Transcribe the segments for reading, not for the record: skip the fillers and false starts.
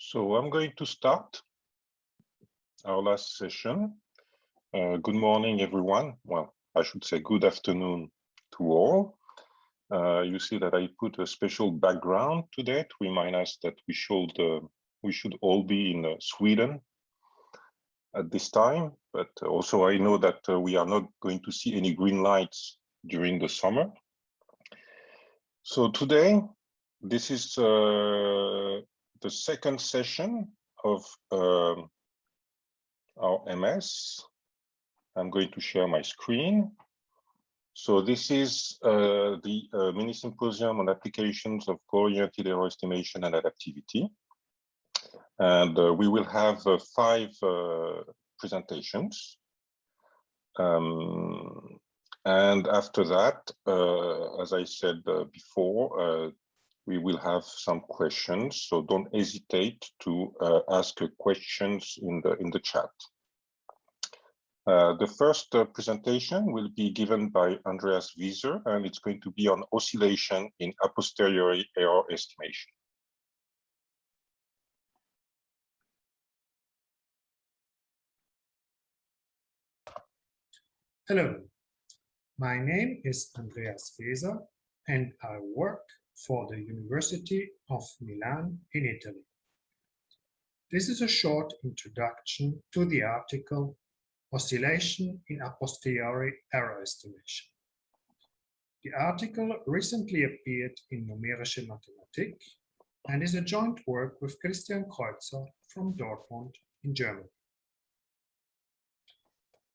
So I'm going to start our last session. Good morning, everyone. Well, I should say good afternoon to all. You see that I put a special background today to remind us that we should all be in Sweden at this time. But also I know that we are not going to see any green lights during the summer. So today, this is the second session of our MS. I'm going to share my screen. So this is the mini symposium on applications of goal-oriented error estimation and adaptivity. And we will have 5 presentations. And after that, as I said before, we will have some questions, so don't hesitate to ask questions in the chat. The first presentation will be given by Andreas Wieser, and it's going to be on oscillation in a posteriori error estimation. Hello, my name is Andreas Wieser, and I work for the University of Milan in Italy. This is a short introduction to the article Oscillation in a posteriori error estimation. The article recently appeared in Numerische Mathematik and is a joint work with Christian Kreuzer from Dortmund in Germany.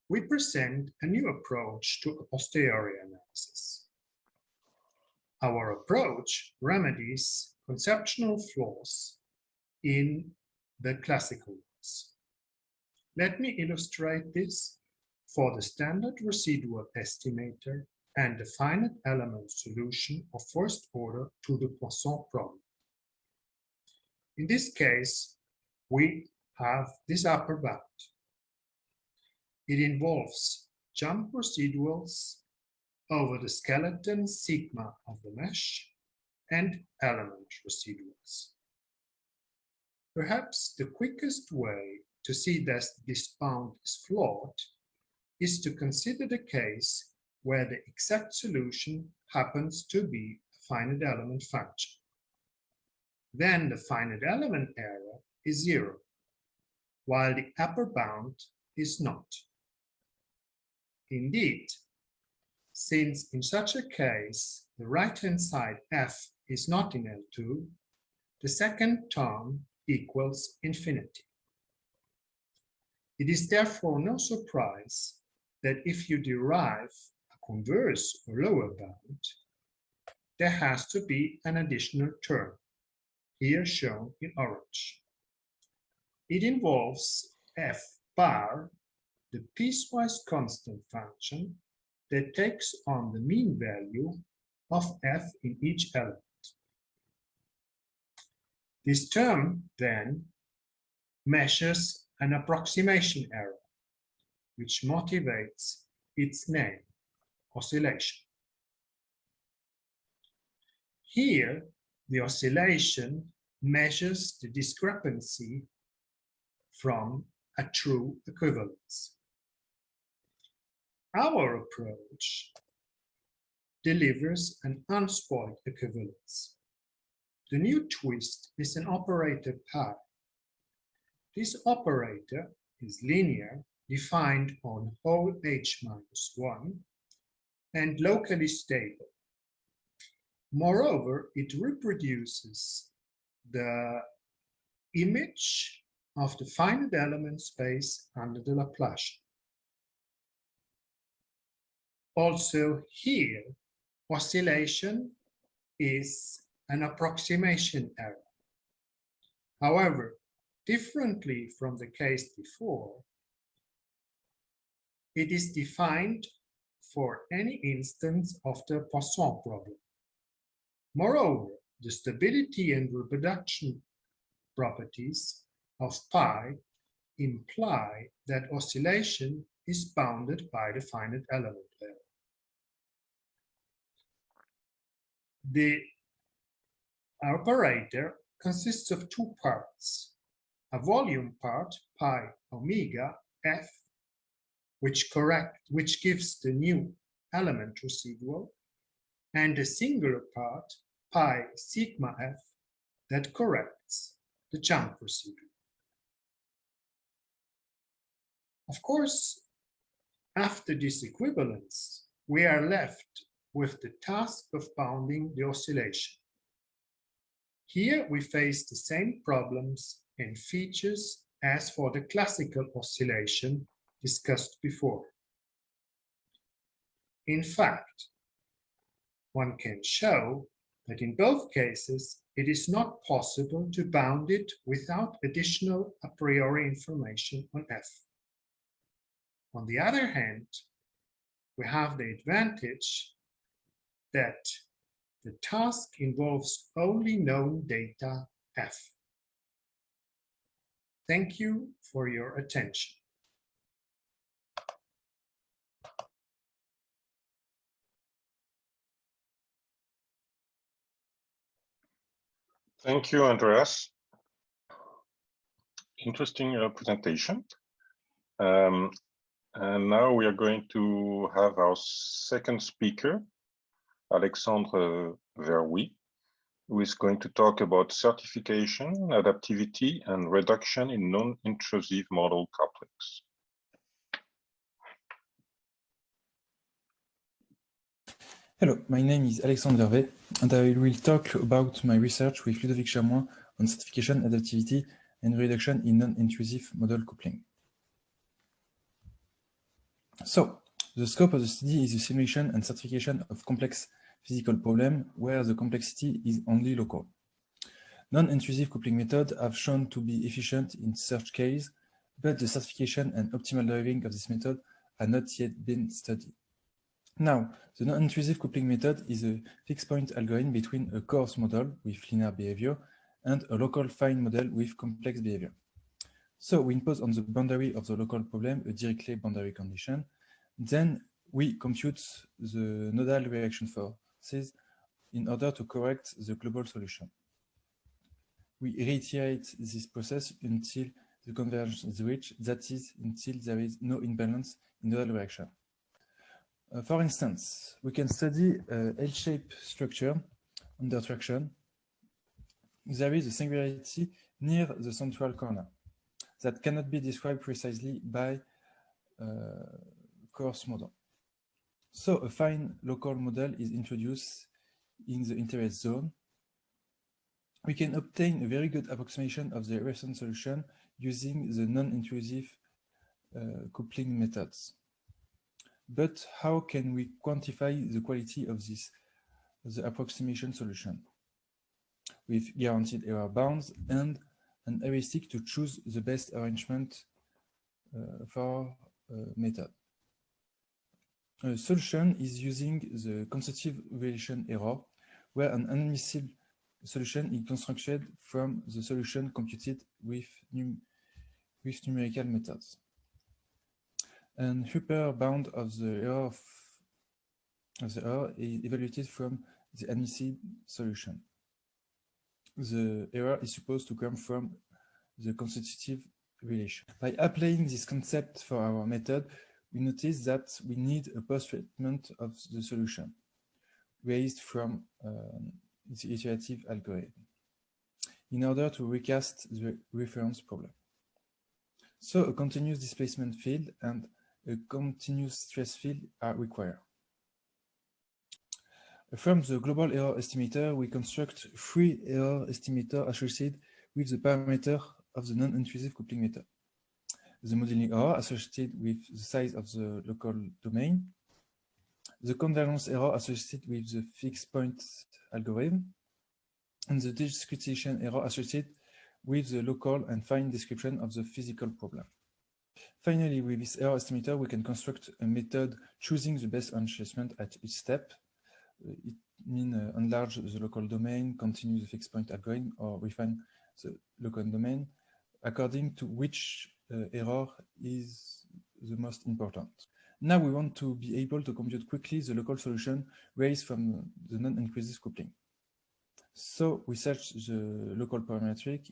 We present a new approach to a posteriori analysis. Our approach remedies conceptual flaws in the classical ones. Let me illustrate this for the standard residual estimator and the finite element solution of first order to the Poisson problem. In this case, we have this upper bound. It involves jump residuals over the skeleton sigma of the mesh and element residuals. Perhaps the quickest way to see that this bound is flawed is to consider the case where the exact solution happens to be a finite element function. Then the finite element error is 0, while the upper bound is not. Indeed, since in such a case the right-hand side f is not in L2, the second term equals infinity. It is therefore no surprise that if you derive a converse or lower bound, there has to be an additional term, here shown in orange. It involves f bar, the piecewise constant function that takes on the mean value of f in each element. This term then measures an approximation error, which motivates its name, oscillation. Here, the oscillation measures the discrepancy from a true equivalence. Our approach delivers an unspoiled equivalence. The new twist is an operator pi. This operator is linear, defined on whole h-1, and locally stable. Moreover, it reproduces the image of the finite element space under the Laplacian. Also here, oscillation is an approximation error. However, differently from the case before, it is defined for any instance of the Poisson problem. Moreover, the stability and reproduction properties of pi imply that oscillation is bounded by the finite element error. The operator consists of 2 parts. a volume part, pi omega f, which gives the new element residual, and a singular part, pi sigma f, that corrects the jump residual. Of course, after this equivalence, we are left with the task of bounding the oscillation. Here we face the same problems and features as for the classical oscillation discussed before. In fact, one can show that in both cases it is not possible to bound it without additional a priori information on f. On the other hand, we have the advantage that the task involves only known data f. Thank you for your attention. Thank you, Andreas. Interesting presentation. And now we are going to have our second speaker, Alexandre Verwy, who is going to talk about certification, adaptivity, and reduction in non-intrusive model couplings. Hello, my name is Alexandre Verwy, and I will talk about my research with Ludovic Chamois on certification, adaptivity, and reduction in non-intrusive model coupling. So, the scope of the study is the simulation and certification of complex physical problems where the complexity is only local. Non-intrusive coupling methods have shown to be efficient in such case, but the certification and optimal driving of this method have not yet been studied. Now, the non-intrusive coupling method is a fixed point algorithm between a coarse model with linear behavior and a local fine model with complex behavior. So we impose on the boundary of the local problem a Dirichlet boundary condition. Then we compute the nodal reaction forces in order to correct the global solution. We reiterate this process until the convergence is reached, that is, until there is no imbalance in nodal reaction. For instance, we can study a L-shaped structure under traction. There is a singularity near the central corner that cannot be described precisely by a coarse model. So a fine local model is introduced in the interest zone. We can obtain a very good approximation of the recent solution using the non-intrusive coupling methods. But how can we quantify the quality of the approximation solution? With guaranteed error bounds and an heuristic to choose the best arrangement for method. A solution is using the constitutive relation error, where an unmissable solution is constructed from the solution computed with numerical methods. An upper bound of the error is evaluated from the admissible solution. The error is supposed to come from the constitutive relation. By applying this concept for our method, we notice that we need a post-treatment of the solution raised from the iterative algorithm in order to recast the reference problem. So a continuous displacement field and a continuous stress field are required. From the global error estimator, we construct three error estimators associated with the parameter of the non-intrusive coupling method. The modeling error associated with the size of the local domain, the convergence error associated with the fixed point algorithm, and the discretization error associated with the local and fine description of the physical problem. Finally, with this error estimator, we can construct a method choosing the best enhancement at each step. It means enlarge the local domain, continue the fixed point algorithm, or refine the local domain according to which error is the most important. Now we want to be able to compute quickly the local solution raised from the non-intrusive coupling. So we search the local parametric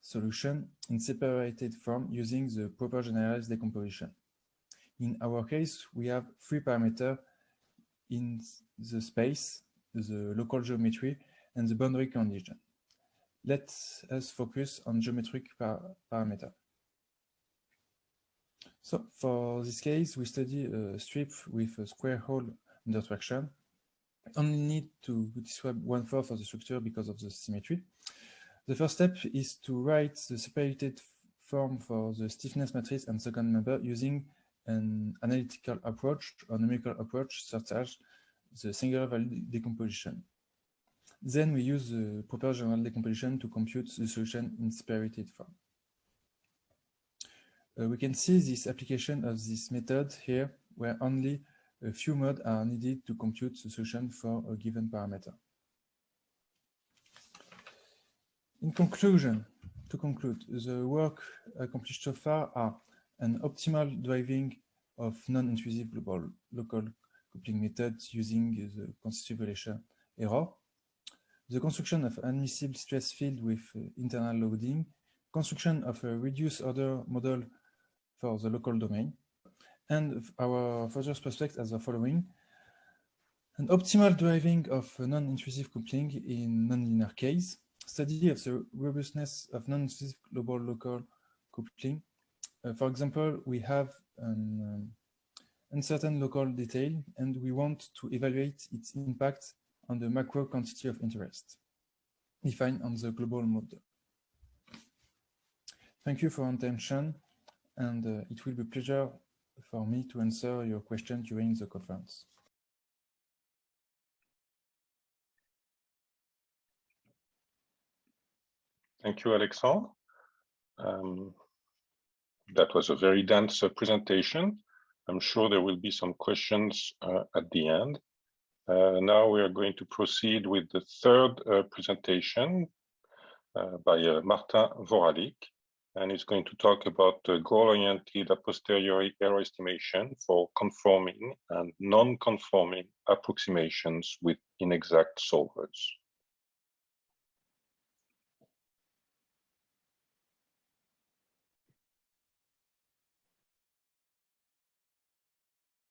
solution in separated form using the proper generalized decomposition. In our case, we have three parameters in the space, the local geometry, and the boundary condition. Let us focus on geometric parameter. So for this case, we study a strip with a square hole under traction. We only need to describe 1/4 of the structure because of the symmetry. The first step is to write the separated form for the stiffness matrix and second member using an analytical approach or numerical approach such as the singular value decomposition. Then we use the proper general decomposition to compute the solution in separated form. We can see this application of this method here, where only a few modes are needed to compute the solution for a given parameter. In conclusion, to conclude, the work accomplished so far are an optimal driving of non-intrusive global local coupling methods using the constitutive relation error, the construction of admissible stress field with internal loading, construction of a reduced order model for the local domain, and our further prospects as the following: an optimal driving of non-intrusive coupling in nonlinear case, study of the robustness of non-intrusive global local coupling. For example, we have an uncertain local detail, and we want to evaluate its impact on the macro quantity of interest defined on the global model. Thank you for your attention, and it will be a pleasure for me to answer your questions during the conference. Thank you, Alexandre. That was a very dense presentation. I'm sure there will be some questions at the end. Now we are going to proceed with the third presentation by Martin Voralik, and he's going to talk about goal-oriented a posteriori error estimation for conforming and non-conforming approximations with inexact solvers.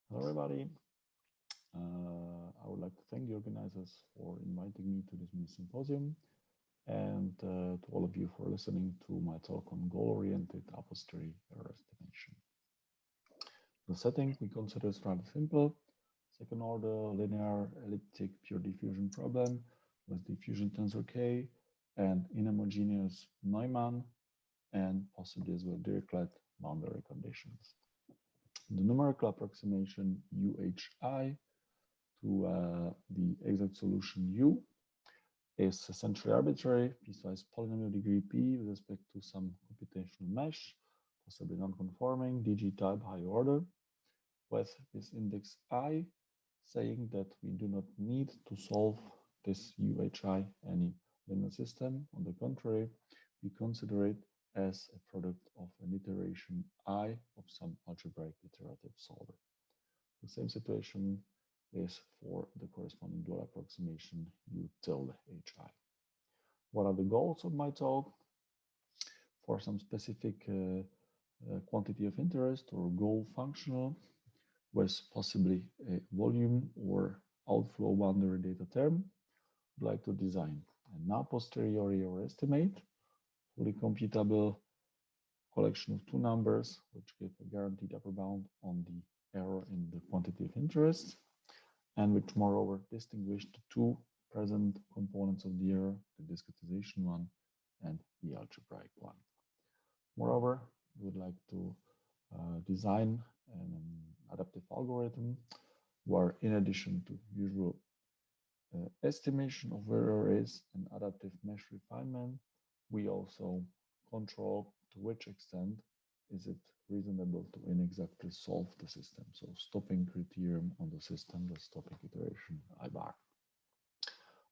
Hello, everybody. I would like to thank the organizers for inviting me to this mini symposium, and to all of you for listening to my talk on goal-oriented a posteriori error estimation. The setting we consider is rather simple: second-order linear elliptic pure diffusion problem with diffusion tensor K and inhomogeneous Neumann, and possibly as well Dirichlet boundary conditions. The numerical approximation UHI to the exact solution U is essentially arbitrary, piecewise polynomial degree P with respect to some computational mesh, possibly non-conforming, DG type higher order, with this index I saying that we do not need to solve this UHI any linear system. On the contrary, we consider it as a product of an iteration I of some algebraic iterative solver. The same situation is for the corresponding dual approximation U tilde HI. What are the goals of my talk? For some specific quantity of interest or goal functional with possibly a volume or outflow boundary data term, I'd like to design a a posteriori error estimate, fully computable collection of two numbers which give a guaranteed upper bound on the error in the quantity of interest, and which moreover distinguish the two present components of the error, the discretization one and the algebraic one. Moreover, we would like to design an adaptive algorithm where, in addition to usual estimation of where error is and adaptive mesh refinement, we also control to which extent is it reasonable to inexactly solve the system. So stopping criterion on the system, the stopping iteration I bar.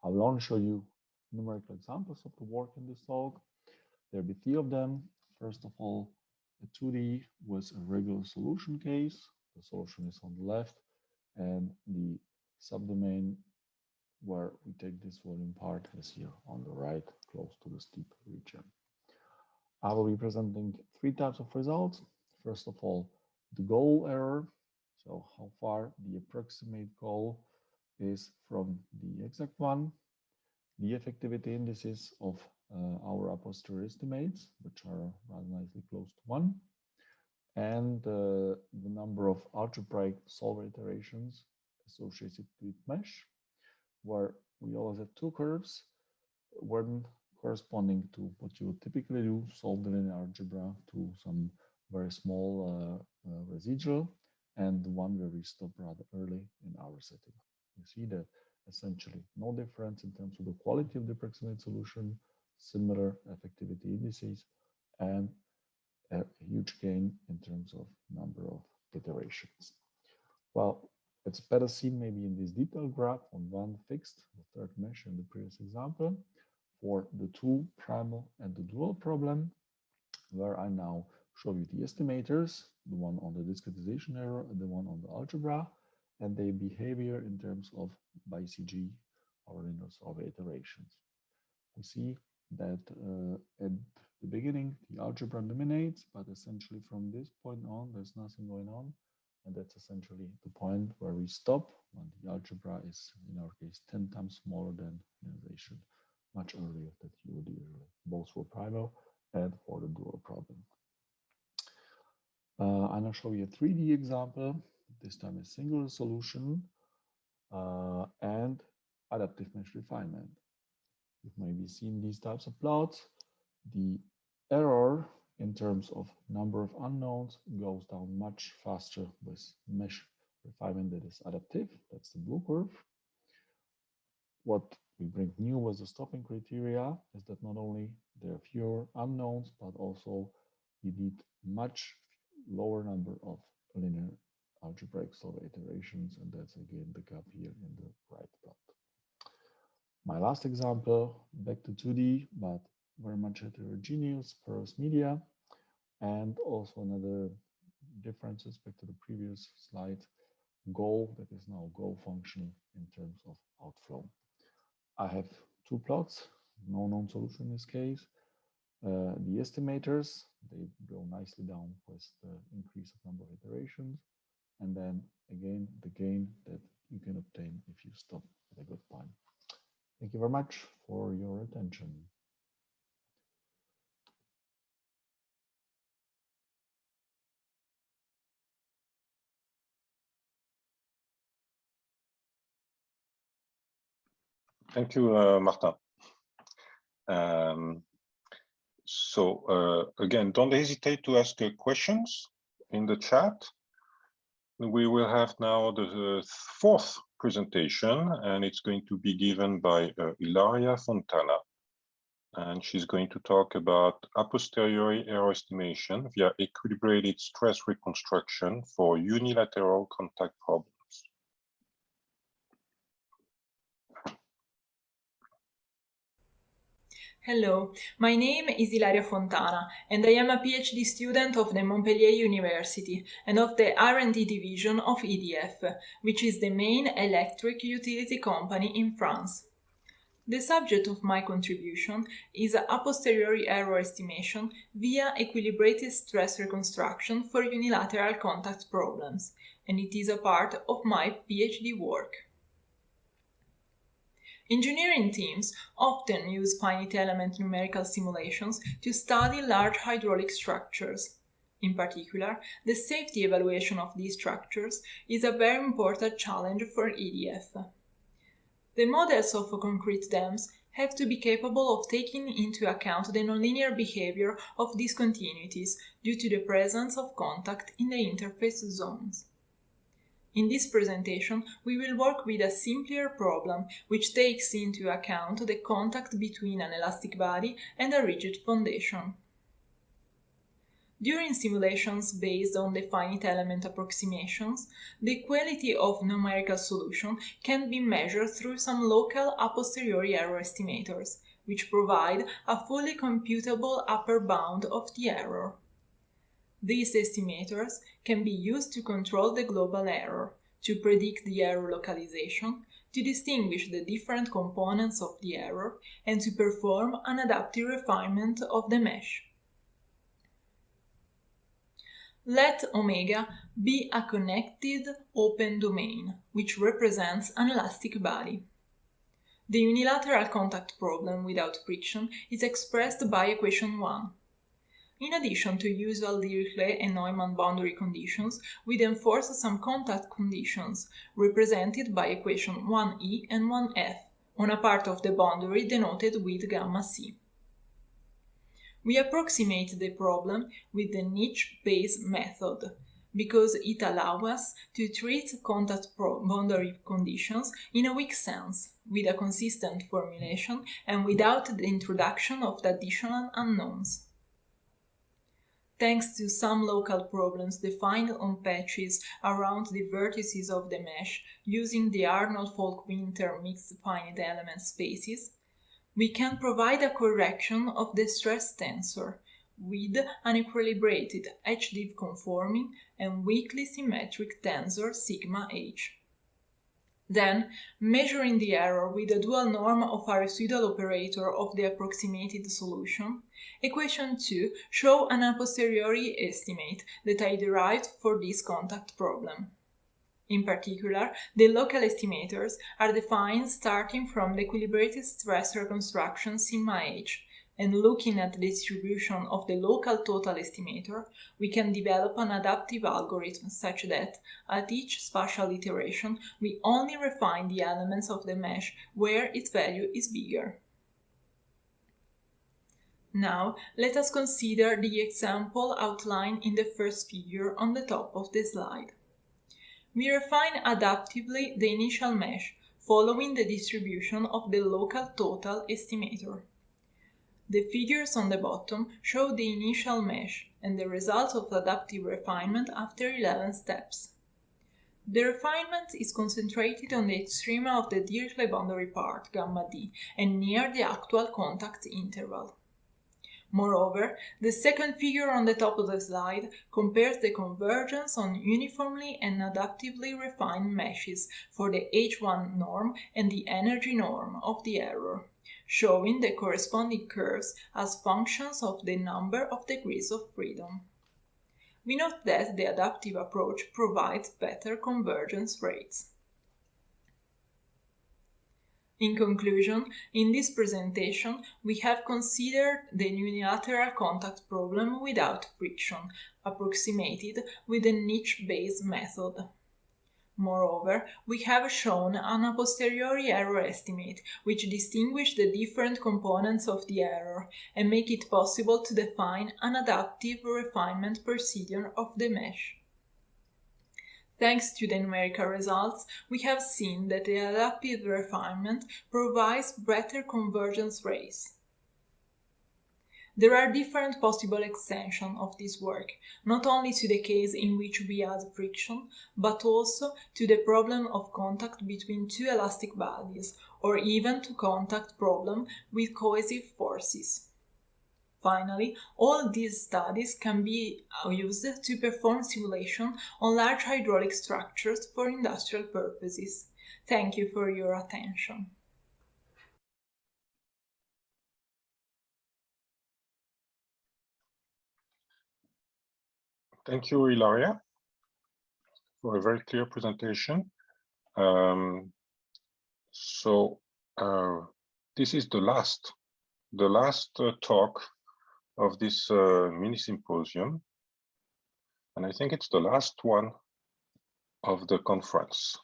I will only show you numerical examples of the work in this talk. There will be three of them. First of all, a 2D with a regular solution case. The solution is on the left, and the subdomain where we take this volume part is here on the right, close to the steep region. I will be presenting three types of results. First of all, the goal error. So how far the approximate goal is from the exact one. The effectivity indices of our a posteriori estimates, which are rather nicely close to 1. And the number of algebraic solver iterations associated with mesh, where we always have two curves, one corresponding to what you would typically do, solve the linear algebra to some very small residual, and one where we stop rather early in our setting. You see that essentially no difference in terms of the quality of the approximate solution, similar effectivity indices, and a huge gain in terms of number of iterations. Well, it's better seen maybe in this detailed graph on one fixed, the third mesh in the previous example, for the two primal and the dual problem, where I now show you the estimators, the one on the discretization error and the one on the algebra, and their behavior in terms of BiCG or linear solver iterations. We see that at the beginning, the algebra dominates, but essentially from this point on, there's nothing going on. And that's essentially the point where we stop when the algebra is, in our case, 10 times smaller than linearization, much earlier than you would usually, both for primal and for the dual problem. I'm going to show you a 3D example. This time a singular solution and adaptive mesh refinement. You've maybe seen these types of plots. The error in terms of number of unknowns goes down much faster with mesh refinement that is adaptive. That's the blue curve. What we bring new with the stopping criteria is that not only there are fewer unknowns, but also you need much lower number of linear algebraic solver iterations, and that's again the gap here in the right plot. My last example, back to 2D, but very much heterogeneous porous media, and also another difference respect to the previous slide, goal that is now goal function in terms of outflow. I have two plots, no known solution in this case. The estimators, they go nicely down with the increase of number of iterations, and then again the gain that you can obtain if you stop at a good point. Thank you very much for your attention. Thank you, Martin. Again, don't hesitate to ask questions in the chat. We will have now the fourth presentation, and it's going to be given by Ilaria Fontana. And she's going to talk about a posteriori error estimation via equilibrated stress reconstruction for unilateral contact problems. Hello, my name is Ilaria Fontana, and I am a PhD student of the Montpellier University and of the R&D division of EDF, which is the main electric utility company in France. The subject of my contribution is a posteriori error estimation via equilibrated stress reconstruction for unilateral contact problems, and it is a part of my PhD work. Engineering teams often use finite element numerical simulations to study large hydraulic structures. In particular, the safety evaluation of these structures is a very important challenge for EDF. The models of concrete dams have to be capable of taking into account the nonlinear behavior of discontinuities due to the presence of contact in the interface zones. In this presentation, we will work with a simpler problem which takes into account the contact between an elastic body and a rigid foundation. During simulations based on the finite element approximations, the quality of numerical solution can be measured through some local a posteriori error estimators, which provide a fully computable upper bound of the error. These estimators can be used to control the global error, to predict the error localization, to distinguish the different components of the error, and to perform an adaptive refinement of the mesh. Let omega be a connected open domain, which represents an elastic body. The unilateral contact problem without friction is expressed by equation 1. In addition to usual Dirichlet and Neumann boundary conditions, we then force some contact conditions, represented by equation 1e and 1f, on a part of the boundary denoted with gamma c. We approximate the problem with the niche-based method, because it allows us to treat contact boundary conditions in a weak sense, with a consistent formulation and without the introduction of the additional unknowns. Thanks to some local problems defined on patches around the vertices of the mesh using the Arnold-Falk-Winter mixed finite element spaces, we can provide a correction of the stress tensor with an equilibrated HDiv conforming and weakly symmetric tensor sigma h. Then, measuring the error with a dual norm of a residual operator of the approximated solution, equation 2 shows an a posteriori estimate that I derived for this contact problem. In particular, the local estimators are defined starting from the equilibrated stress reconstruction sigma h, and looking at the distribution of the local total estimator, we can develop an adaptive algorithm such that, at each spatial iteration, we only refine the elements of the mesh where its value is bigger. Now, let us consider the example outlined in the first figure on the top of the slide. We refine adaptively the initial mesh, following the distribution of the local total estimator. The figures on the bottom show the initial mesh and the results of adaptive refinement after 11 steps. The refinement is concentrated on the extrema of the Dirichlet boundary part, gamma d, and near the actual contact interval. Moreover, the second figure on the top of the slide compares the convergence on uniformly and adaptively refined meshes for the H1 norm and the energy norm of the error, showing the corresponding curves as functions of the number of degrees of freedom. We note that the adaptive approach provides better convergence rates. In conclusion, in this presentation, we have considered the unilateral contact problem without friction, approximated with a niche-based method. Moreover, we have shown an a posteriori error estimate, which distinguishes the different components of the error and make it possible to define an adaptive refinement procedure of the mesh. Thanks to the numerical results, we have seen that the adaptive refinement provides better convergence rates. There are different possible extensions of this work, not only to the case in which we add friction, but also to the problem of contact between two elastic bodies, or even to contact problem with cohesive forces. Finally, all these studies can be used to perform simulation on large hydraulic structures for industrial purposes. Thank you for your attention. Thank you, Ilaria, for a very clear presentation. This is the last talk of this mini symposium, and I think it's the last one of the conference.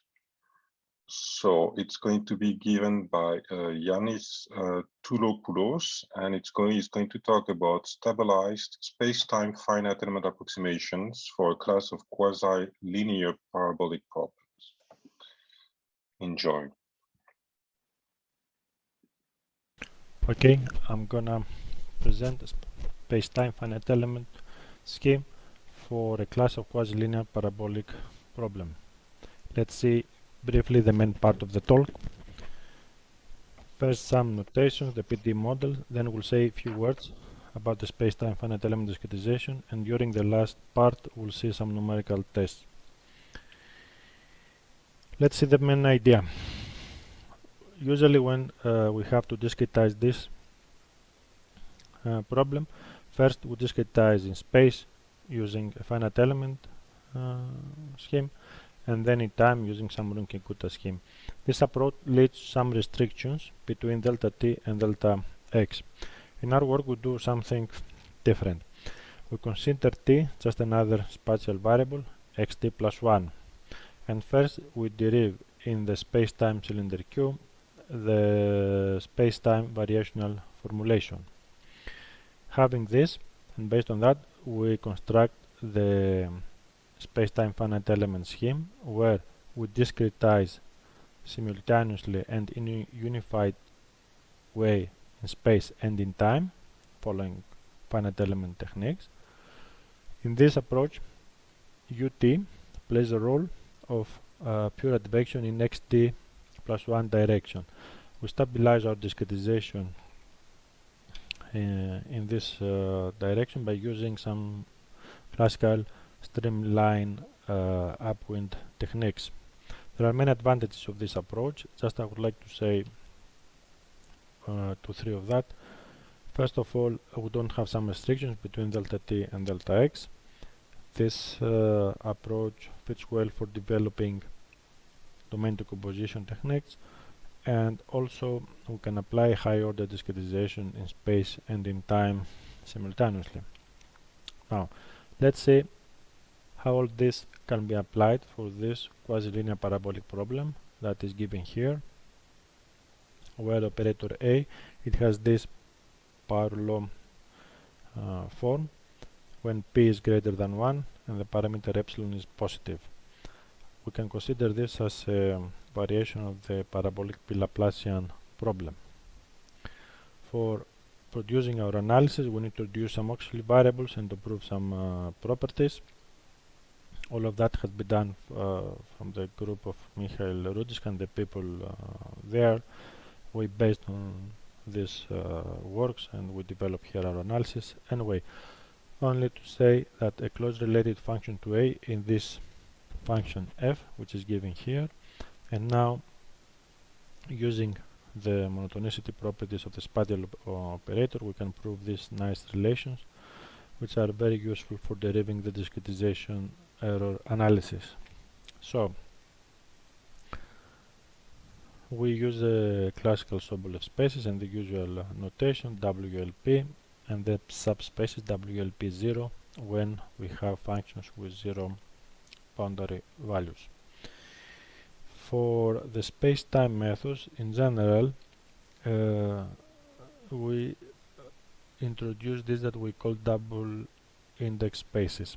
So it's going to be given by Yannis Toulopoulos, and he's going to talk about stabilized space-time finite element approximations for a class of quasi-linear parabolic problems. Enjoy. Okay, I'm gonna present a space-time finite element scheme for a class of quasi-linear parabolic problem. Let's see briefly the main part of the talk. First, some notations, the PD model, then we'll say a few words about the space-time finite element discretization, and during the last part we'll see some numerical tests. Let's see the main idea. Usually when we have to discretize this problem, first we discretize in space using a finite element scheme, and then in time using some Runge-Kutta scheme. This approach leads to some restrictions between delta t and delta x. In our work we do something different. We consider t just another spatial variable, xt plus 1. And first we derive in the space-time cylinder Q the space-time variational formulation. Having this, and based on that, we construct the space-time finite element scheme where we discretize simultaneously and in a unified way in space and in time, following finite element techniques. In this approach, ut plays the role of pure advection in xt plus 1 direction. We stabilize our discretization in this direction by using some classical streamline upwind techniques. There are many advantages of this approach. Just I would like to say 2-3 of that. First of all, we don't have some restrictions between delta t and delta x. This approach fits well for developing domain decomposition techniques, and also we can apply high order discretization in space and in time simultaneously. Now, let's see how all this can be applied for this quasi-linear parabolic problem that is given here, where operator A, it has this power law form when p is greater than 1 and the parameter epsilon is positive. We can consider this as a variation of the parabolic Laplacian problem. For producing our analysis, we need to introduce some auxiliary variables and to prove some properties. All of that has been done from the group of Michael Rudisk and the people there. We based on these works and we develop here our analysis. Anyway, only to say that a closely related function to A in this function f, which is given here, and now using the monotonicity properties of the spatial operator, we can prove these nice relations, which are very useful for deriving the discretization error analysis. So we use the classical Sobolev spaces and the usual notation WLP and the subspaces WLP0 when we have functions with 0 boundary values. For the space-time methods in general, we introduce this that we call double index spaces.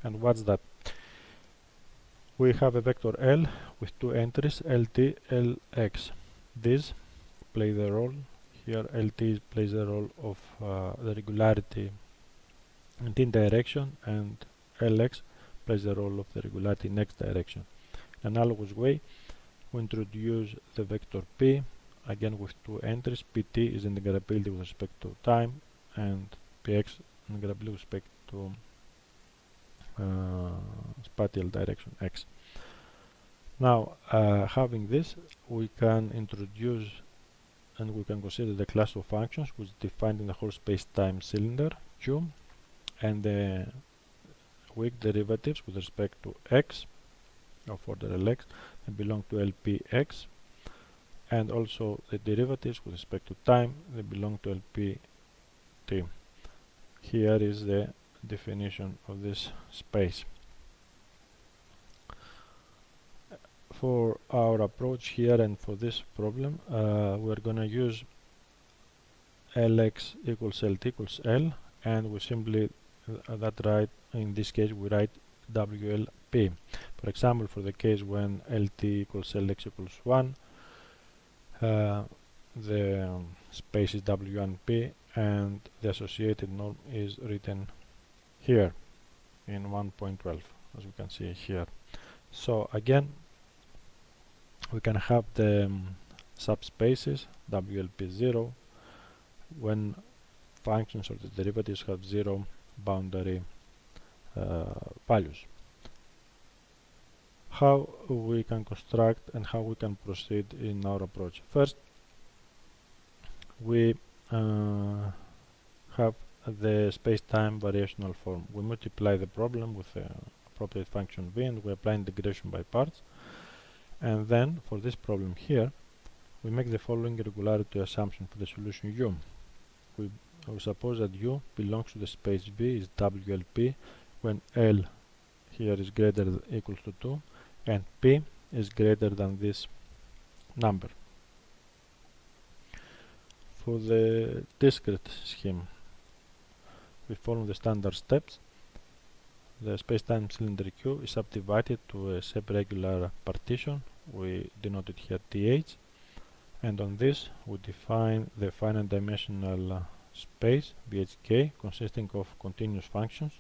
And what's that? We have a vector L with two entries, LT, LX. These play the role here. LT plays the role of the regularity in t direction, and LX plays the role of the regularity in x direction. Analogous way, we introduce the vector P, again with two entries. PT is integrability with respect to time, and Px integrability with respect to spatial direction x. Now, having this, we can introduce and we can consider the class of functions which is defined in the whole space-time cylinder Q, and the weak derivatives with respect to x of order Lx they belong to LPx, and also the derivatives with respect to time they belong to LPt. Here is the definition of this space. For our approach here and for this problem, we are going to use Lx equals Lt equals L, and we simply in this case we write WLP. For example, for the case when Lt equals Lx equals 1, the space is W1P and the associated norm is written here in 1.12, as we can see here. So again, we can have the subspaces WLP0 when functions or the derivatives have 0 boundary values. How we can construct and how we can proceed in our approach. First, we have the space-time variational form. We multiply the problem with the appropriate function v, and we apply integration by parts. And then, for this problem here, we make the following regularity assumption for the solution u. We suppose that u belongs to the space V is WLP when L here is greater than equals to 2 and P is greater than this number. For the discrete scheme, we follow the standard steps. The space-time cylinder Q is subdivided to a sub-regular partition. We denote it here TH, and on this we define the finite dimensional space VHK consisting of continuous functions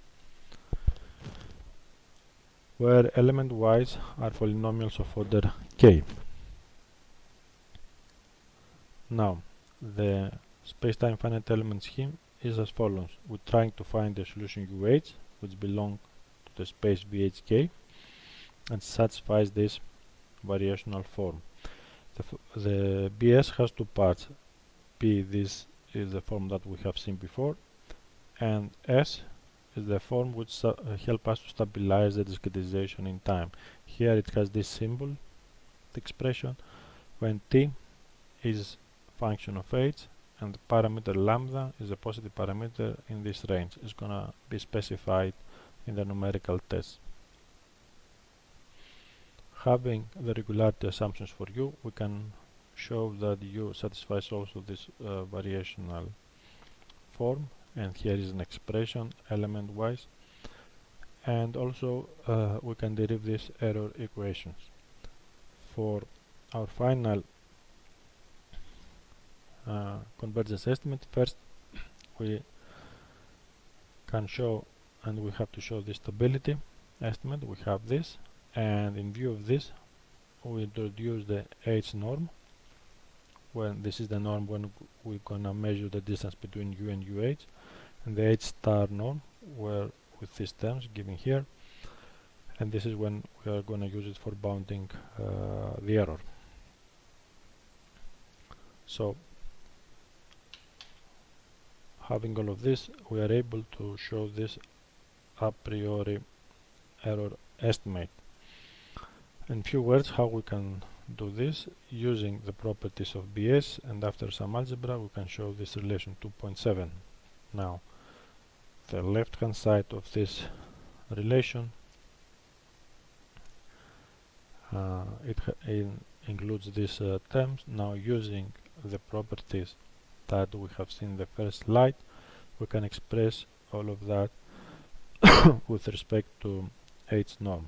where element-wise are polynomials of order k. Now, the space-time finite element scheme is as follows. We're trying to find the solution UH which belongs to the space VHK and satisfies this variational form. The BS has two parts. P, this is the form that we have seen before, and S is the form which helps us to stabilize the discretization in time. Here it has this symbol, the expression, when T is function of H and the parameter lambda is a positive parameter in this range. It's gonna be specified in the numerical test. Having the regularity assumptions for U, we can show that U satisfies also this variational form, and here is an expression element wise, and also we can derive these error equations. For our final convergence estimate, first we can show, and we have to show the stability estimate. We have this, and in view of this we introduce the H norm, when this is the norm when we're gonna measure the distance between U and UH, and the H star norm where with these terms given here, and this is when we are gonna use it for bounding the error. So having all of this, we are able to show this a priori error estimate. In few words, how we can do this using the properties of BS, and after some algebra we can show this relation 2.7. Now, the left hand side of this relation it includes these terms. Now, using the properties that we have seen in the first slide, we can express all of that with respect to H norm.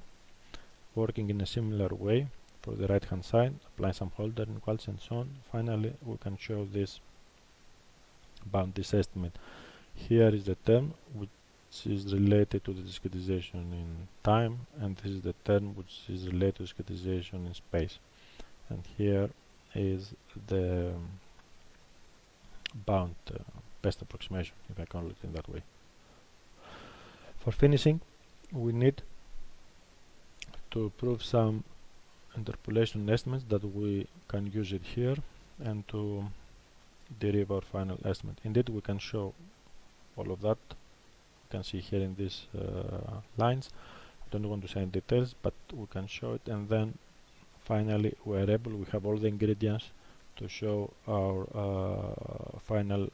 Working in a similar way for the right hand side, apply some Holder inequalities and so on. Finally, we can show this boundaries estimate. Here is the term which is related to the discretization in time, and this is the term which is related to discretization in space. And here is the bound best approximation, if I call it in that way. For finishing, we need to prove some interpolation estimates that we can use it here and to derive our final estimate. Indeed, we can show all of that. You can see here in these lines. I don't want to say in details, but we can show it, and then finally we have all the ingredients to show our final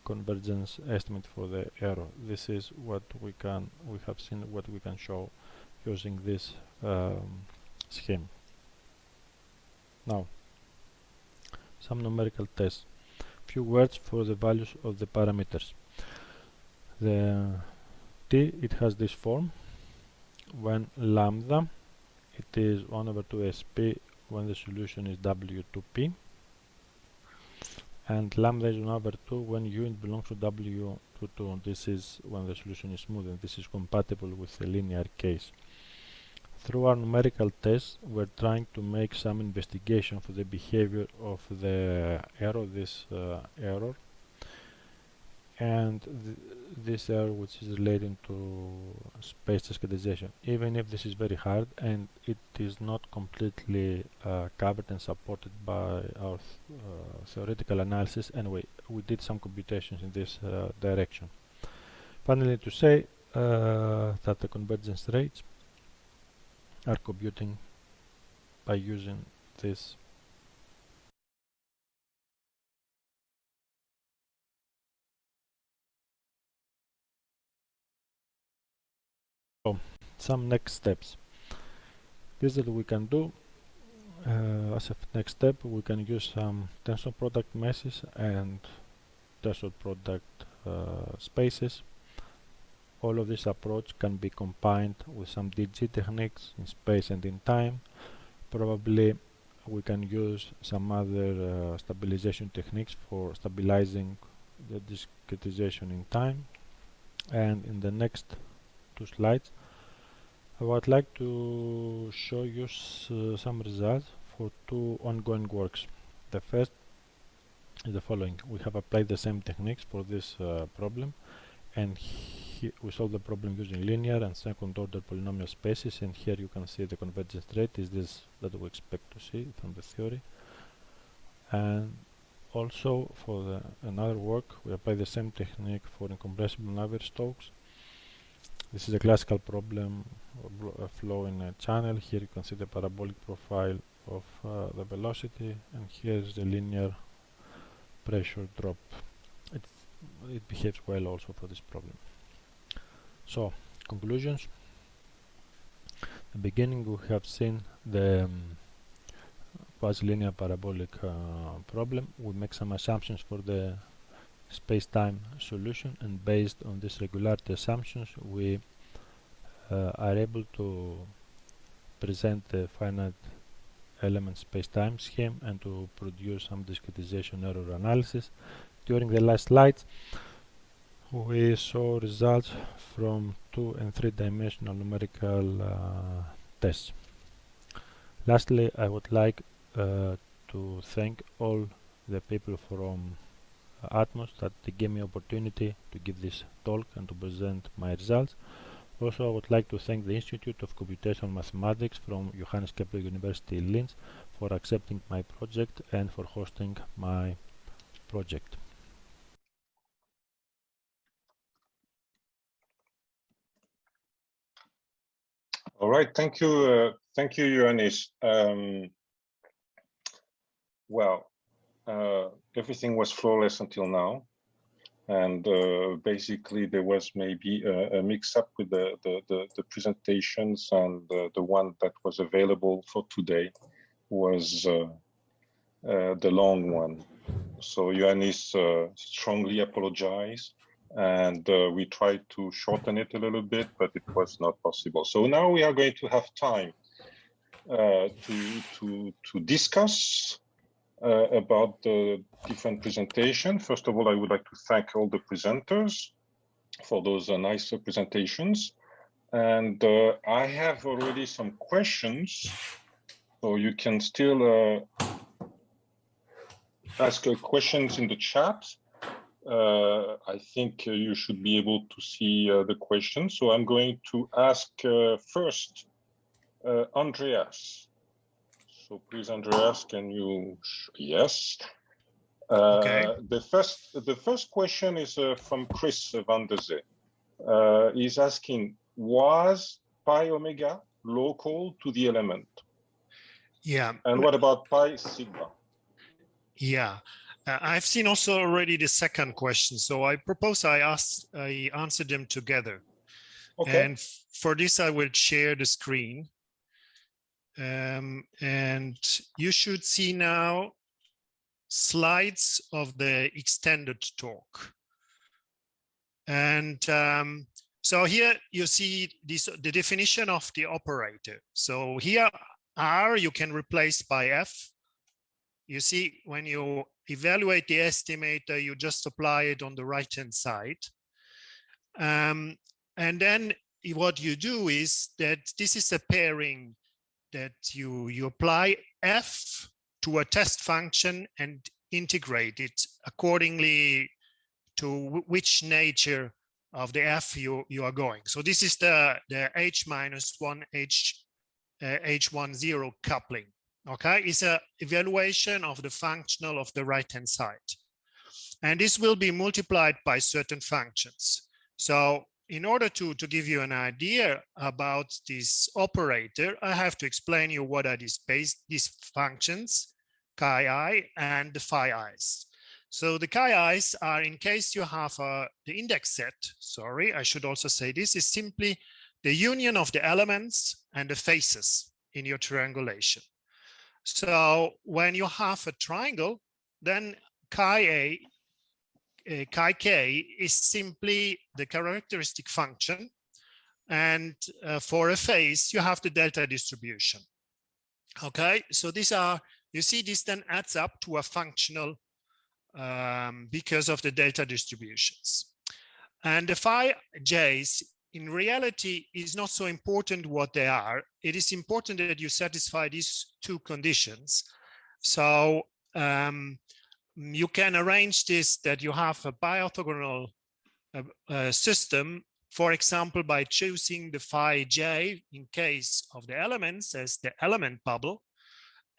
convergence estimate for the error. This is what we have seen what we can show using this scheme. Now, some numerical tests. Few words for the values of the parameters. The T, it has this form. When lambda, it is 1 over 2 SP when the solution is W2P, and lambda is 1 over 2 when U belongs to W22. This is when the solution is smooth, and this is compatible with the linear case. Through our numerical tests, we're trying to make some investigation for the behavior of the error, this error, and this error which is relating to space discretization, even if this is very hard and it is not completely covered and supported by our theoretical analysis. Anyway, we did some computations in this direction. Finally, to say that the convergence rates are computing by using this. So, some next steps. This that we can do as a next step, we can use some tensor product meshes and tensor product spaces. All of this approach can be combined with some DG techniques in space and in time. Probably we can use some other stabilization techniques for stabilizing the discretization in time. And in the next 2 slides, I would like to show you some results for 2 ongoing works. The first is the following. We have applied the same techniques for this problem, and we solve the problem using linear and second order polynomial spaces, and here you can see the convergence rate is this that we expect to see from the theory. And also for another work, we apply the same technique for incompressible Navier-Stokes. This is a classical problem of a flow in a channel. Here you can see the parabolic profile of the velocity, and here is the linear pressure drop. It behaves well also for this problem. So, conclusions. At the beginning we have seen the quasi-linear parabolic problem. We make some assumptions for the space-time solution, and based on these regularity assumptions we are able to present the finite element space-time scheme and to produce some discretization error analysis. During the last slides we saw results from 2- and 3-dimensional numerical tests. Lastly, I would like to thank all the people from ADMOS that they gave me opportunity to give this talk and to present my results. Also, I would like to thank the Institute of Computational Mathematics from Johannes Kepler University in Linz for accepting my project and for hosting my project. All right, thank you, Ioannis. Everything was flawless until now, and basically there was maybe a mix-up with the presentations, and the one that was available for today was the long one. So Ioannis strongly apologized, and we tried to shorten it a little bit, but it was not possible. So now we are going to have time to discuss about the different presentations. First of all, I would like to thank all the presenters for those nice presentations. And I have already some questions, so you can still ask questions in the chat. I think you should be able to see the questions. So I'm going to ask first Andreas. So please, Andreas, can you? Yes. Okay. The first question is from Chris van der Zee. He's asking, was pi omega local to the element? Yeah. And what about pi sigma? Yeah. I've seen also already the second question, so I propose I answer them together. Okay. And for this, I will share the screen. And you should see now slides of the extended talk. And so here you see the definition of the operator. So here R you can replace by F. You see, when you evaluate the estimator, you just apply it on the right-hand side. And then what you do is that this is a pairing that you apply F to a test function and integrate it accordingly to which nature of the f you are going. So this is the h-1 h10 coupling. Okay, it's a evaluation of the functional of the right hand side, and this will be multiplied by certain functions. So in order to give you an idea about this operator, I have to explain you what are these functions, chi-i and the phi-i's. So the chi-i's are, in case you have the index set, sorry, I should also say this is simply the union of the elements and the faces in your triangulation. So when you have a triangle, then chi k is simply the characteristic function. And for a face, you have the delta distribution. Okay, so these are, you see, this then adds up to a functional because of the delta distributions. And the phi j's in reality is not so important what they are. It is important that you satisfy these two conditions. So you can arrange this that you have a bi-orthogonal system, for example, by choosing the phi j in case of the elements as the element bubble.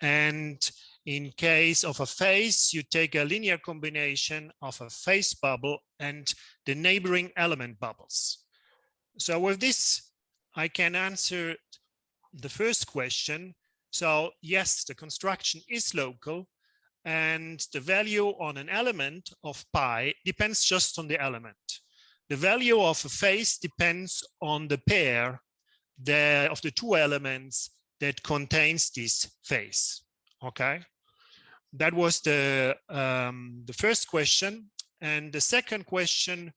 And in case of a face, you take a linear combination of a face bubble and the neighboring element bubbles. So with this, I can answer the first question. So yes, the construction is local, and the value on an element of pi depends just on the element. The value of a face depends on the pair of the two elements that contains this face. Okay, that was the first question, and the second question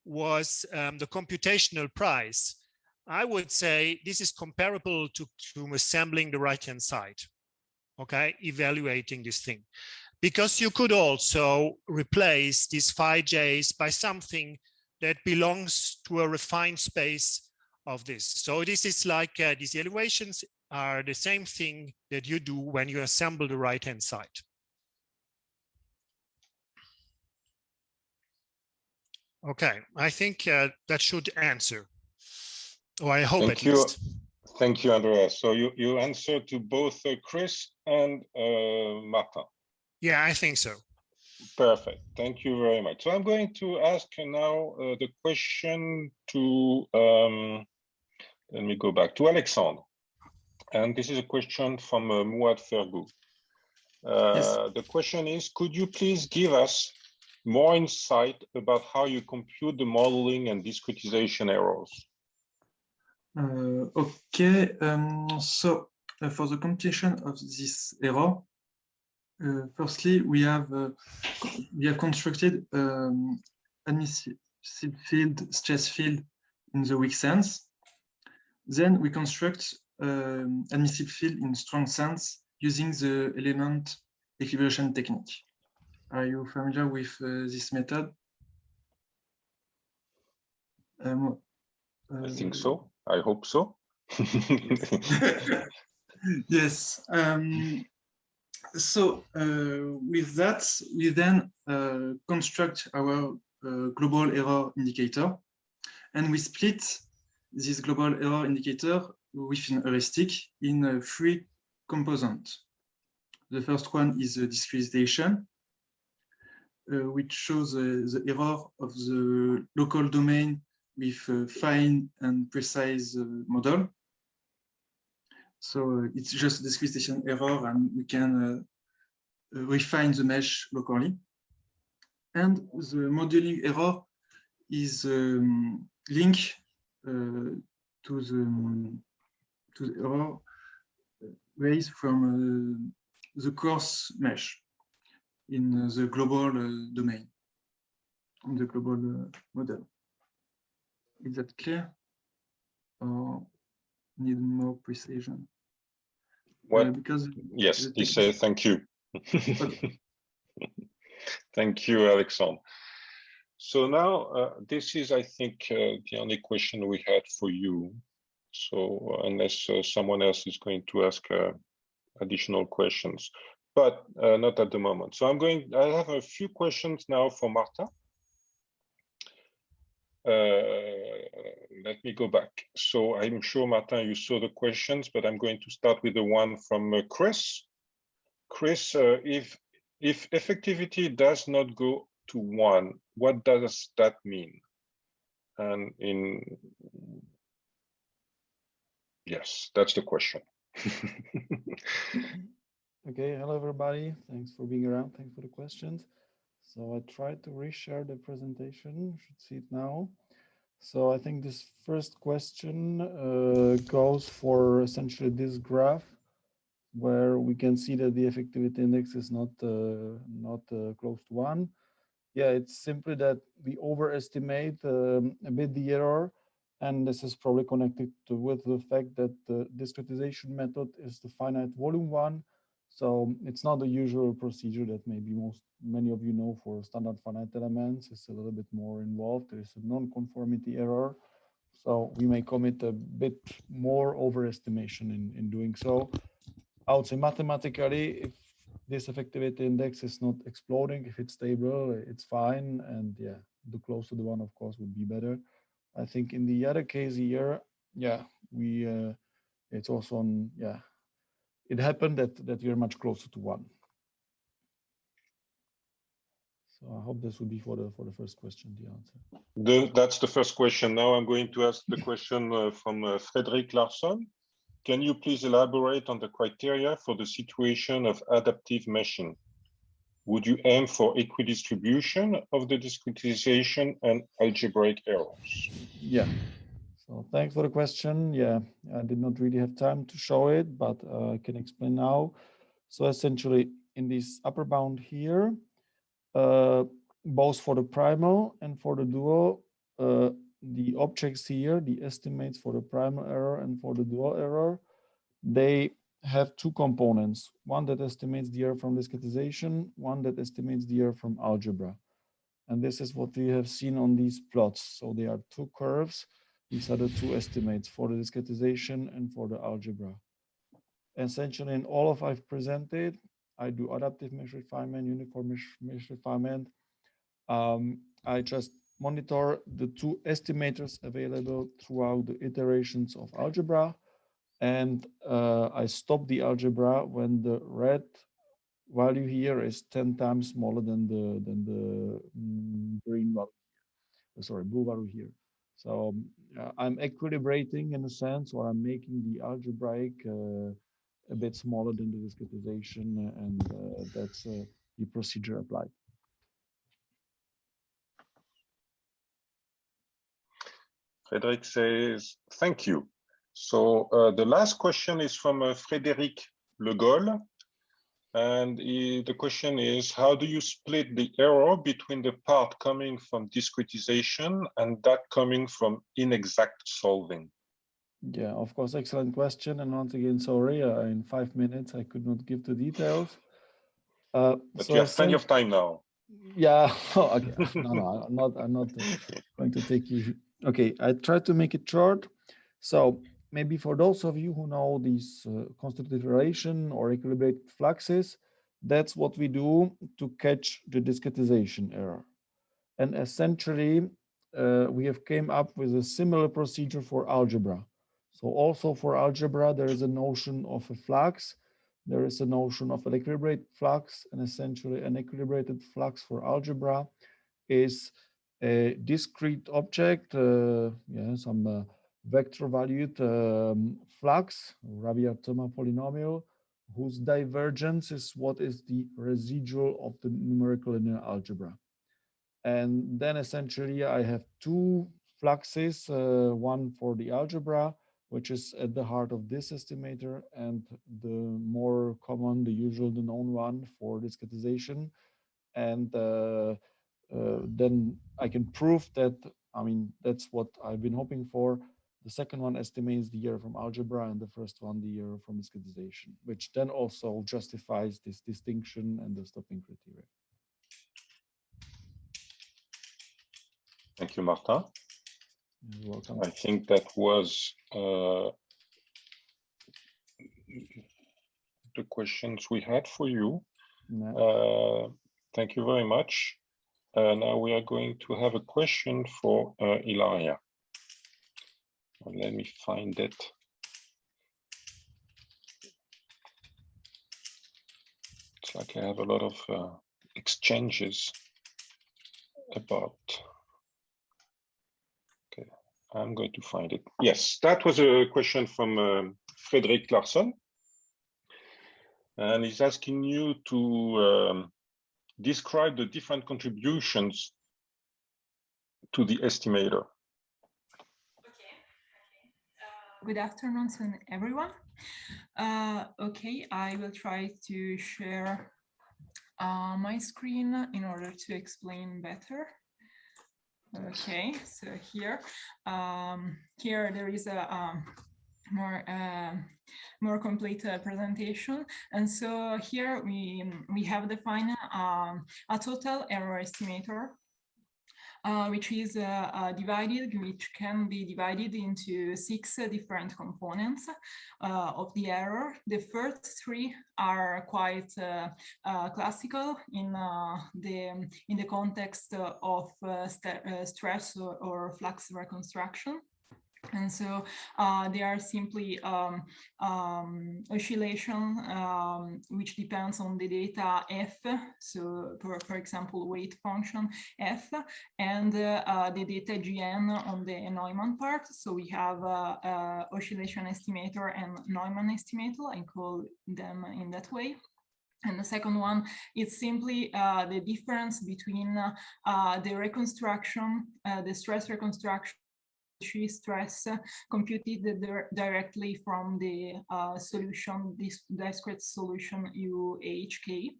was the computational price. I would say this is comparable to assembling the right-hand side. Okay, evaluating this thing, because you could also replace these phi j's by something that belongs to a refined space of this. So this is like these evaluations are the same thing that you do when you assemble the right-hand side. Okay, I think that should answer, or I hope at least. Thank you, Andreas. So you answered to both Chris and Martin. Yeah, I think so. Perfect. Thank you very much. So I'm going to ask now the question to, let me go back to Alexandre. And this is a question from Mouad Fergou. Yes. The question is, could you please give us more insight about how you compute the modeling and discretization errors? Okay, so for the computation of this error, firstly, we have constructed admissible field, stress field in the weak sense. Then we construct admissible field in strong sense using the element equilibration technique. Are you familiar with this method? I think so. I hope so. Yes. So with that, we then construct our global error indicator, and we split this global error indicator with an heuristic in 3 components. The first one is the discretization, which shows the error of the local domain with a fine and precise model. So it's just a discretization error, and we can refine the mesh locally. And the modeling error is linked to the error raised from the coarse mesh in the global domain, in the global model. Is that clear? Or need more precision? What? Because yes, he said thank you. Okay. Thank you, Alexandre. So now this is, I think, the only question we had for you. So unless someone else is going to ask additional questions, but not at the moment. So I have a few questions now for Marta. Let me go back. So I'm sure, Martin, you saw the questions, but I'm going to start with the one from Chris. Chris, if effectivity does not go to 1, what does that mean? And yes, that's the question. Okay, hello everybody. Thanks for being around. Thanks for the questions. So I tried to reshare the presentation. You should see it now. So I think this first question goes for essentially this graph, where we can see that the effectivity index is not close to 1. Yeah, it's simply that we overestimate a bit the error, and this is probably connected with the fact that the discretization method is the finite volume one. So it's not the usual procedure that maybe many of you know for standard finite elements. It's a little bit more involved. There is a non-conformity error. So we may commit a bit more overestimation in doing so. I would say mathematically, if this effectivity index is not exploding, if it's stable, it's fine. And yeah, the closer to 1, of course, would be better. I think in the other case here, yeah, it's also on, yeah, it happened that we're much closer to 1. So I hope this would be for the first question, the answer. That's the first question. Now I'm going to ask the question from Frederick Larsson. Can you please elaborate on the criteria for the situation of adaptive meshing? Would you aim for equidistribution of the discretization and algebraic errors? Yeah. So thanks for the question. Yeah, I did not really have time to show it, but I can explain now. So essentially in this upper bound here, both for the primal and for the dual, the objects here, the estimates for the primal error and for the dual error, they have 2 components. One that estimates the error from discretization, one that estimates the error from algebra. And this is what we have seen on these plots. So there are 2 curves. These are the 2 estimates for the discretization and for the algebra. Essentially, in all of I've presented, I do adaptive mesh refinement, uniform mesh refinement. I just monitor the 2 estimators available throughout the iterations of algebra. And I stop the algebra when the red value here is 10 times smaller than the green value, sorry, blue value here. So I'm equilibrating in a sense, or I'm making the algebraic a bit smaller than the discretization, and that's the procedure applied. Frederick says, thank you. So the last question is from Frédéric Le Gaulle. And the question is, how do you split the error between the part coming from discretization and that coming from inexact solving? Yeah, of course, excellent question. And once again, sorry, in 5 minutes, I could not give the details. But so you have plenty of time now. Yeah, oh, okay. No, I'm not going to take you. Okay, I tried to make it short. So maybe for those of you who know these constitutive relation or equilibrated fluxes, that's what we do to catch the discretization error. And essentially, we have came up with a similar procedure for algebra. So also for algebra, there is a notion of a flux. There is a notion of an equilibrated flux, and essentially an equilibrated flux for algebra is a discrete object, some vector-valued flux, Rabi-Artema polynomial, whose divergence is what is the residual of the numerical linear algebra. And then essentially I have 2 fluxes, one for the algebra, which is at the heart of this estimator, and the more common, the usual, the known one for discretization. And then I can prove that, I mean, that's what I've been hoping for. The second one estimates the error from algebra, and the first one, the error from discretization, which then also justifies this distinction and the stopping criteria. Thank you, Martin. You're welcome. I think that was the questions we had for you. Thank you very much. Now we are going to have a question for Ilaria. Let me find it. It's like I have a lot of exchanges about. Okay, I'm going to find it. Yes, that was a question from Frederick Larsson. And he's asking you to describe the different contributions to the estimator. Good afternoon to everyone. Okay, I will try to share my screen in order to explain better. Okay, so here there is a more complete presentation, and so here we have defined a total error estimator, which is which can be divided into 6 different components of the error. The first 3 are quite classical in the context of stress or flux reconstruction. And so they are simply oscillation, which depends on the data F. So for example, weight function F, and the data Gn on the Neumann part. So we have oscillation estimator and Neumann estimator. I call them in that way. And the second one is simply the difference between the reconstruction, the stress reconstruction, stress computed directly from the solution, this discrete solution UHK.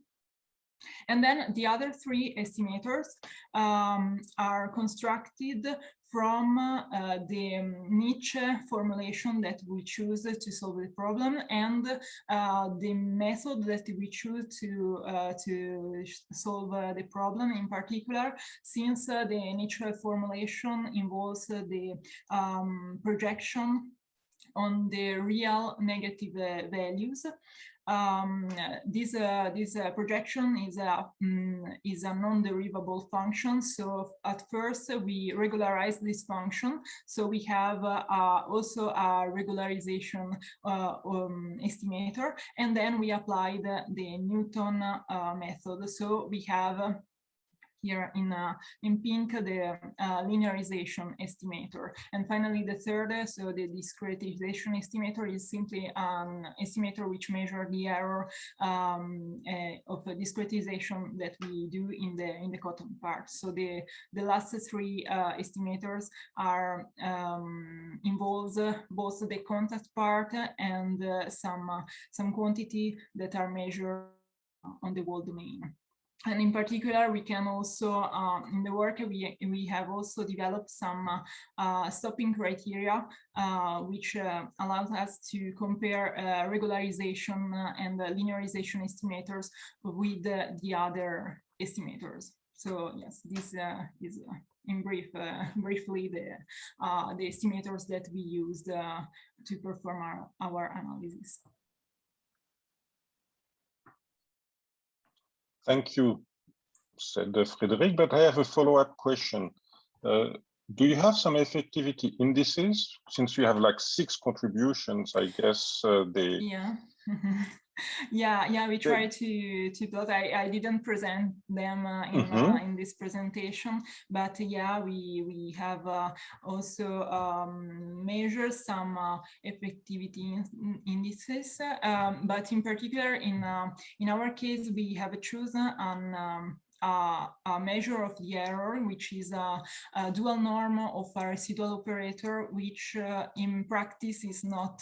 And then the other 3 estimators are constructed from the niche formulation that we choose to solve the problem, and the method that we choose to solve the problem. In particular, since the niche formulation involves the projection on the real negative values, this projection is a non-derivable function. So at first we regularize this function. So we have also a regularization estimator, and then we apply the Newton method. So we have here in pink the linearization estimator, and finally the third, so the discretization estimator, is simply an estimator which measures the error of the discretization that we do in the cotton part. So the last 3 estimators are involves both the contact part and some quantity that are measured on the wall domain. And in particular, we can also, in the work, we have also developed some stopping criteria, which allows us to compare regularization and linearization estimators with the other estimators. So yes, this is in briefly the estimators that we used to perform our analysis. Thank you, said Frederick, but I have a follow-up question. Do you have some effectivity indices? Since you have like 6 contributions, I guess they... Yeah. Yeah, we try to plot. I didn't present them in this presentation, but yeah, we have also measured some effectivity indices, but in particular in our case we have chosen a measure of the error, which is a dual norm of a residual operator, which in practice is not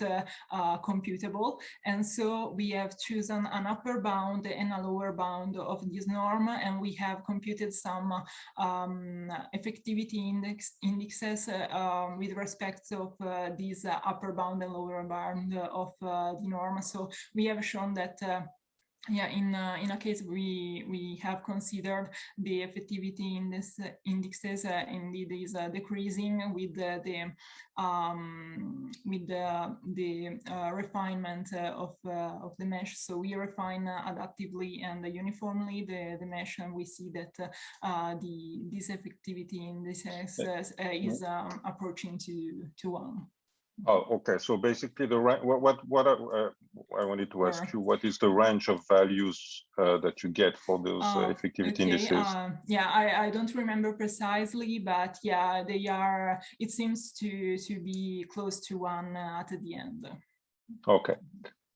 computable. And so we have chosen an upper bound and a lower bound of this norm, and we have computed some effectivity indexes with respect of these upper bound and lower bound of the norm. So we have shown that yeah, in a case we have considered the effectivity indexes indeed is decreasing with the refinement of the mesh. So we refine adaptively and uniformly the mesh, and we see that this effectivity indices is approaching to 1. Oh, okay. So basically, the what I wanted to ask you, what is the range of values that you get for those effectivity indices? Yeah, I don't remember precisely, but yeah, they are. It seems to be close to 1 at the end. Okay,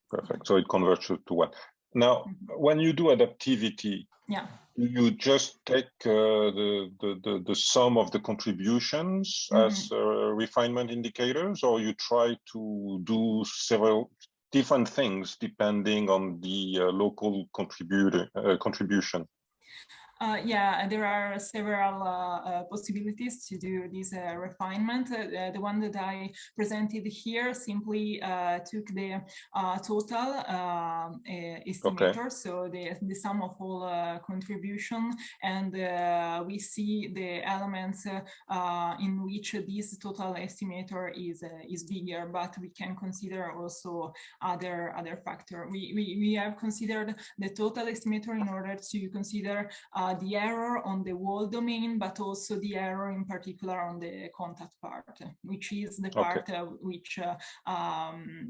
perfect. So it converges to 1. Now, when you do adaptivity, yeah, you just take the sum of the contributions as refinement indicators, or you try to do several different things depending on the local contribution? Yeah, there are several possibilities to do this refinement. The one that I presented here simply took the total estimator, okay. So the sum of all contribution, and we see the elements in which this total estimator is bigger, but we can consider also other factor. We have considered the total estimator in order to consider the error on the wall domain, but also the error in particular on the contact part, which is the part which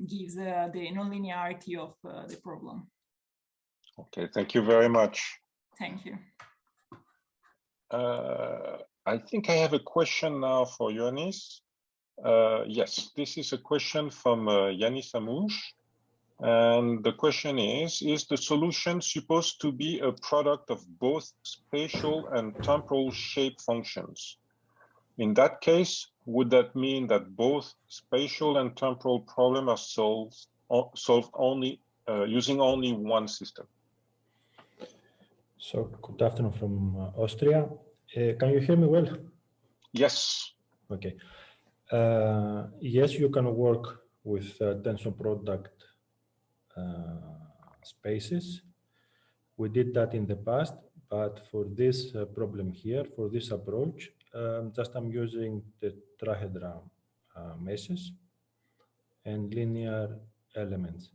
gives the nonlinearity of the problem. Okay, thank you very much. Thank you. I think I have a question now for Yanis. Yes, this is a question from Yanis Amouche. And the question is the solution supposed to be a product of both spatial and temporal shape functions? In that case, would that mean that both spatial and temporal problems are solved only using only one system? So, good afternoon from Austria. Can you hear me well? Yes. Okay. Yes, you can work with tensor product spaces. We did that in the past, but for this problem here, for this approach, just I'm using the trahedron meshes and linear elements.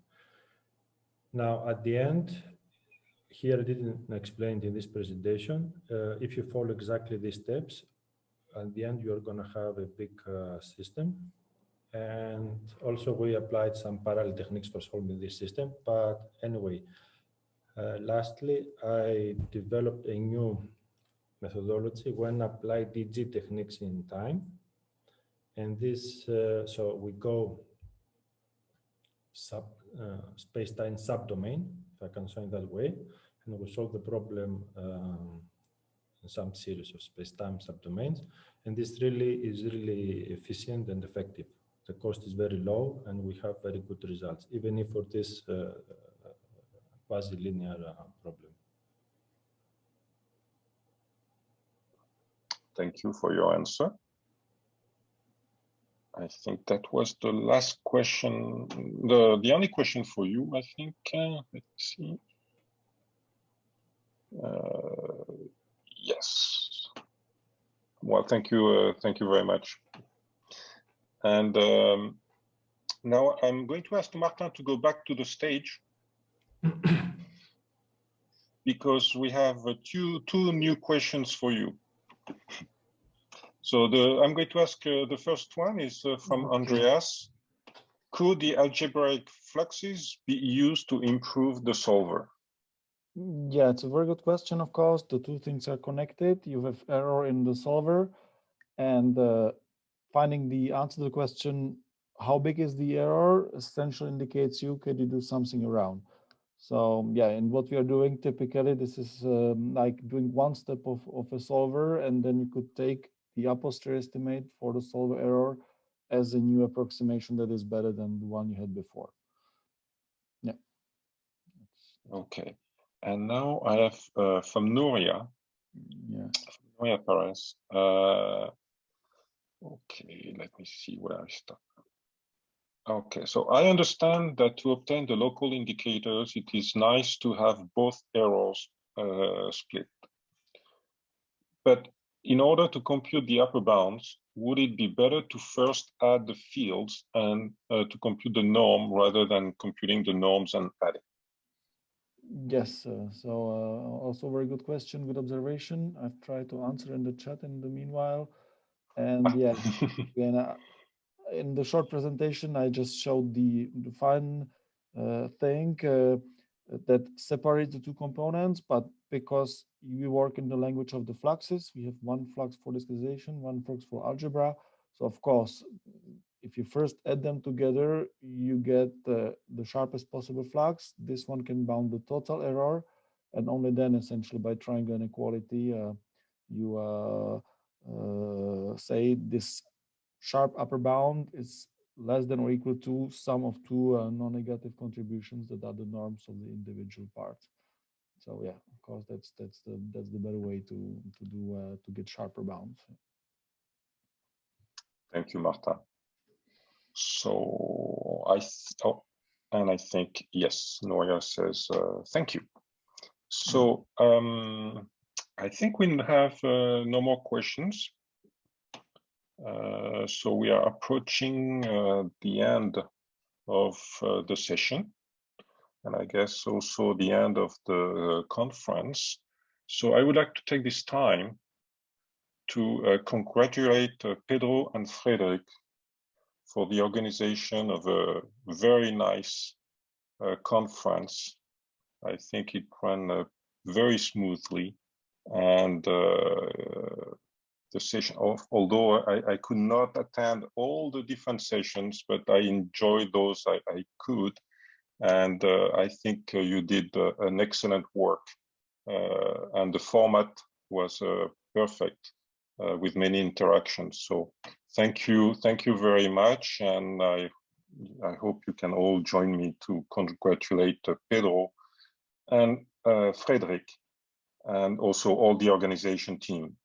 Now, at the end, here I didn't explain in this presentation, if you follow exactly these steps, at the end, you're going to have a big system. And also we applied some parallel techniques for solving this system. But anyway, lastly, I developed a new methodology when apply DG techniques in time. And this, so we go space-time subdomain, if I can say it that way, and we solve the problem in some series of space-time subdomains. And this really is really efficient and effective. The cost is very low, and we have very good results, even if for this quasi-linear problem. Thank you for your answer. I think that was the last question, the only question for you, I think. Let's see. Yes. Well, thank you very much. And now I'm going to ask Martin to go back to the stage because we have two new questions for you. So I'm going to ask the first one is from Andreas. Could the algebraic fluxes be used to improve the solver? Yeah, it's a very good question, of course. The two things are connected. You have error in the solver, and finding the answer to the question, how big is the error, essentially indicates can you do something around. So yeah, and what we are doing typically, this is like doing one step of a solver, and then you could take the a posteriori estimate for the solver error as a new approximation that is better than the one you had before. Yeah. Okay. And now I have from Nuria. Yeah. Nuria Perez. Okay, let me see where I start. Okay, so I understand that to obtain the local indicators, it is nice to have both errors split. But in order to compute the upper bounds, would it be better to first add the fields and to compute the norm rather than computing the norms and adding? Yes, also very good question, good observation. I've tried to answer in the chat in the meanwhile. And yeah, again, in the short presentation, I just showed the fine thing that separates the two components, but because we work in the language of the fluxes, we have one flux for discretization, one flux for algebra. So of course, if you first add them together, you get the sharpest possible flux. This one can bound the total error, and only then, essentially, by triangle inequality, you say this sharp upper bound is less than or equal to sum of two non-negative contributions that are the norms of the individual parts. So yeah, of course, that's the better way to get sharper bounds. Thank you, Marta. So I think yes, Noria says thank you. So I think we have no more questions. So we are approaching the end of the session, and I guess also the end of the conference. So I would like to take this time to congratulate Pedro and Frederic for the organization of a very nice conference. I think it ran very smoothly, and the session, although I could not attend all the different sessions, but I enjoyed those I could. And I think you did an excellent work. And the format was perfect with many interactions. So thank you very much. And I hope you can all join me to congratulate Pedro and Frederic, and also all the organization team.